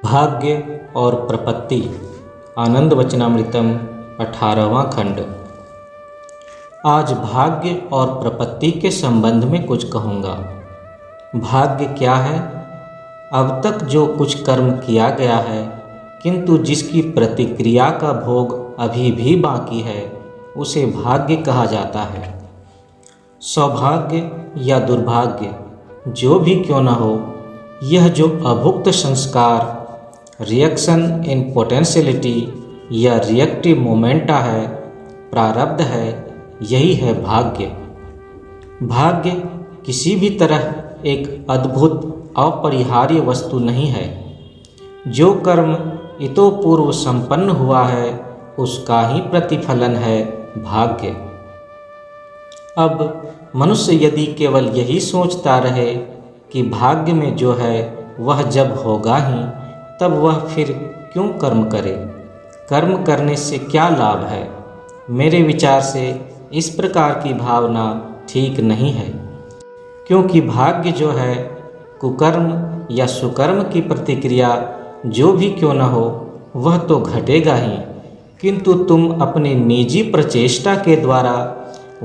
भाग्य और प्रपत्ति। आनंद वचनामृतम 18वां खंड। आज भाग्य और प्रपत्ति के संबंध में कुछ कहूँगा। भाग्य क्या है? अब तक जो कुछ कर्म किया गया है किंतु जिसकी प्रतिक्रिया का भोग अभी भी बाकी है, उसे भाग्य कहा जाता है। सौभाग्य या दुर्भाग्य जो भी क्यों न हो, यह जो अभुक्त संस्कार, रिएक्शन इन पोटेंशियलिटी या रिएक्टिव मोमेंटा है, प्रारब्ध है, यही है भाग्य। भाग्य किसी भी तरह एक अद्भुत अपरिहार्य वस्तु नहीं है। जो कर्म इतोपूर्व संपन्न हुआ है, उसका ही प्रतिफलन है भाग्य। अब मनुष्य यदि केवल यही सोचता रहे कि भाग्य में जो है वह जब होगा ही, तब वह फिर क्यों कर्म करे? कर्म करने से क्या लाभ है? मेरे विचार से इस प्रकार की भावना ठीक नहीं है, क्योंकि भाग्य जो है, कुकर्म या सुकर्म की प्रतिक्रिया जो भी क्यों न हो, वह तो घटेगा ही, किंतु तुम अपनी निजी प्रचेष्टा के द्वारा,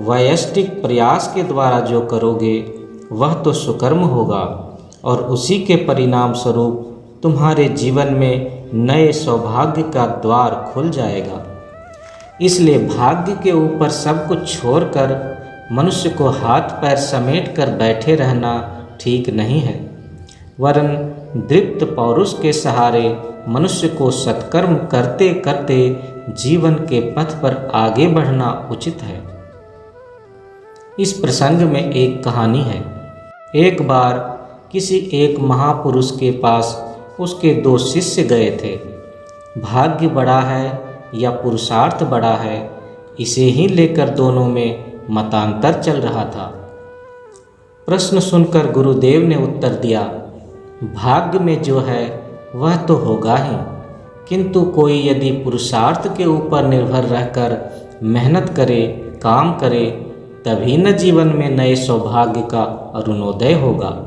वैयक्तिक प्रयास के द्वारा जो करोगे वह तो सुकर्म होगा, और उसी के परिणाम स्वरूप तुम्हारे जीवन में नए सौभाग्य का द्वार खुल जाएगा। इसलिए भाग्य के ऊपर सब कुछ छोड़कर मनुष्य को हाथ पैर समेट कर बैठे रहना ठीक नहीं है, वरन दृप्त पौरुष के सहारे मनुष्य को सत्कर्म करते करते जीवन के पथ पर आगे बढ़ना उचित है। इस प्रसंग में एक कहानी है। एक बार किसी एक महापुरुष के पास उसके 2 शिष्य गए थे। भाग्य बड़ा है या पुरुषार्थ बड़ा है, इसे ही लेकर दोनों में मतांतर चल रहा था। प्रश्न सुनकर गुरुदेव ने उत्तर दिया, भाग्य में जो है वह तो होगा ही, किंतु कोई यदि पुरुषार्थ के ऊपर निर्भर रहकर मेहनत करे, काम करे, तभी न जीवन में नए सौभाग्य का अरुणोदय होगा।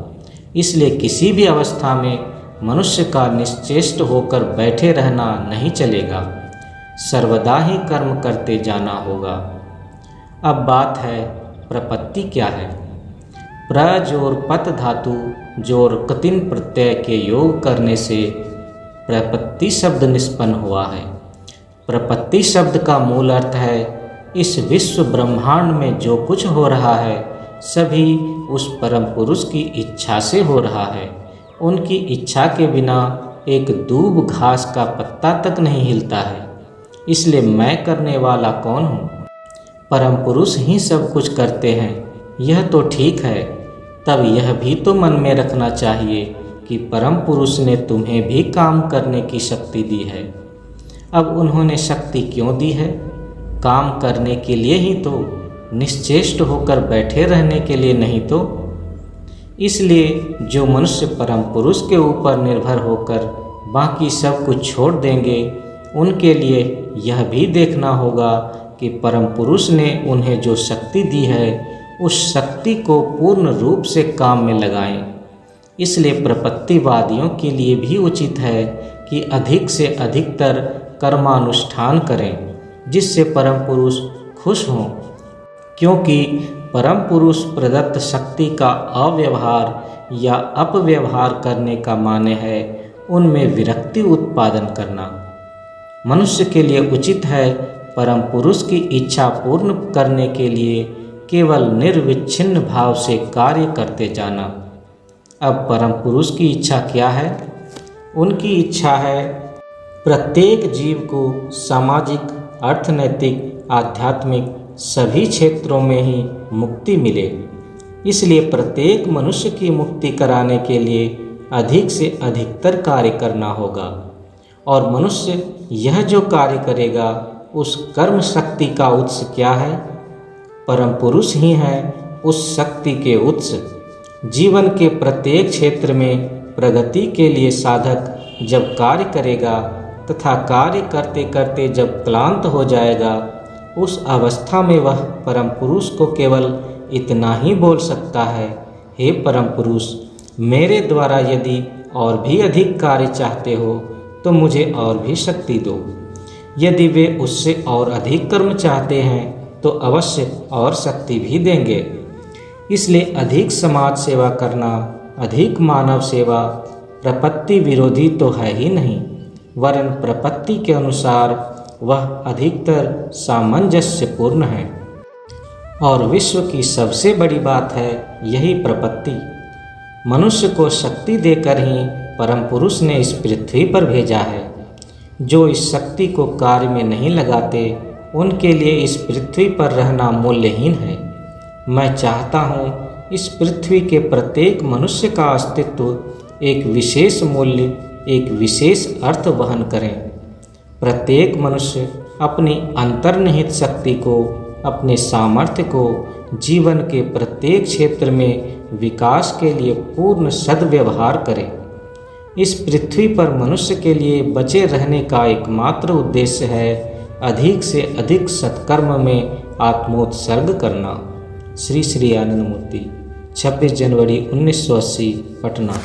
इसलिए किसी भी अवस्था में मनुष्य का निश्चेष्ट होकर बैठे रहना नहीं चलेगा, सर्वदा ही कर्म करते जाना होगा। अब बात है, प्रपत्ति क्या है? प्र जोर पत धातु जोर कतिन प्रत्यय के योग करने से प्रपत्ति शब्द निष्पन्न हुआ है। प्रपत्ति शब्द का मूल अर्थ है, इस विश्व ब्रह्मांड में जो कुछ हो रहा है सभी उस परम पुरुष की इच्छा से हो रहा है। उनकी इच्छा के बिना एक दूब घास का पत्ता तक नहीं हिलता है। इसलिए मैं करने वाला कौन हूँ? परम पुरुष ही सब कुछ करते हैं, यह तो ठीक है। तब यह भी तो मन में रखना चाहिए कि परम पुरुष ने तुम्हें भी काम करने की शक्ति दी है। अब उन्होंने शक्ति क्यों दी है? काम करने के लिए ही तो, निश्चेष्ट होकर बैठे रहने के लिए नहीं तो। इसलिए जो मनुष्य परम पुरुष के ऊपर निर्भर होकर बाकी सब कुछ छोड़ देंगे, उनके लिए यह भी देखना होगा कि परम पुरुष ने उन्हें जो शक्ति दी है, उस शक्ति को पूर्ण रूप से काम में लगाएं। इसलिए प्रपत्तिवादियों के लिए भी उचित है कि अधिक से अधिकतर कर्मानुष्ठान करें, जिससे परम पुरुष खुश हों, क्योंकि परम पुरुष प्रदत्त शक्ति का अव्यवहार या अपव्यवहार करने का माने है उनमें विरक्ति उत्पादन करना। मनुष्य के लिए उचित है परम पुरुष की इच्छा पूर्ण करने के लिए केवल निर्विच्छिन्न भाव से कार्य करते जाना। अब परम पुरुष की इच्छा क्या है? उनकी इच्छा है प्रत्येक जीव को सामाजिक, अर्थनैतिक, आध्यात्मिक सभी क्षेत्रों में ही मुक्ति मिले। इसलिए प्रत्येक मनुष्य की मुक्ति कराने के लिए अधिक से अधिकतर कार्य करना होगा, और मनुष्य यह जो कार्य करेगा, उस कर्म शक्ति का उत्स क्या है? परम पुरुष ही है उस शक्ति के उत्स। जीवन के प्रत्येक क्षेत्र में प्रगति के लिए साधक जब कार्य करेगा तथा कार्य करते करते जब क्लांत हो जाएगा, उस अवस्था में वह परम पुरुष को केवल इतना ही बोल सकता है, हे परम पुरुष, मेरे द्वारा यदि और भी अधिक कार्य चाहते हो तो मुझे और भी शक्ति दो। यदि वे उससे और अधिक कर्म चाहते हैं तो अवश्य और शक्ति भी देंगे। इसलिए अधिक समाज सेवा करना, अधिक मानव सेवा प्रपत्ति विरोधी तो है ही नहीं, वरन प्रपत्ति के अनुसार वह अधिकतर सामंजस्यपूर्ण है। और विश्व की सबसे बड़ी बात है यही प्रपत्ति। मनुष्य को शक्ति देकर ही परम पुरुष ने इस पृथ्वी पर भेजा है। जो इस शक्ति को कार्य में नहीं लगाते उनके लिए इस पृथ्वी पर रहना मूल्यहीन है। मैं चाहता हूँ इस पृथ्वी के प्रत्येक मनुष्य का अस्तित्व एक विशेष मूल्य, एक विशेष अर्थ वहन करें। प्रत्येक मनुष्य अपनी अंतर्निहित शक्ति को, अपने सामर्थ्य को जीवन के प्रत्येक क्षेत्र में विकास के लिए पूर्ण सद्व्यवहार करे। इस पृथ्वी पर मनुष्य के लिए बचे रहने का एकमात्र उद्देश्य है अधिक से अधिक सत्कर्म में आत्मोत्सर्ग करना। श्री श्री आनंद मूर्ति, 26 जनवरी 1980, पटना।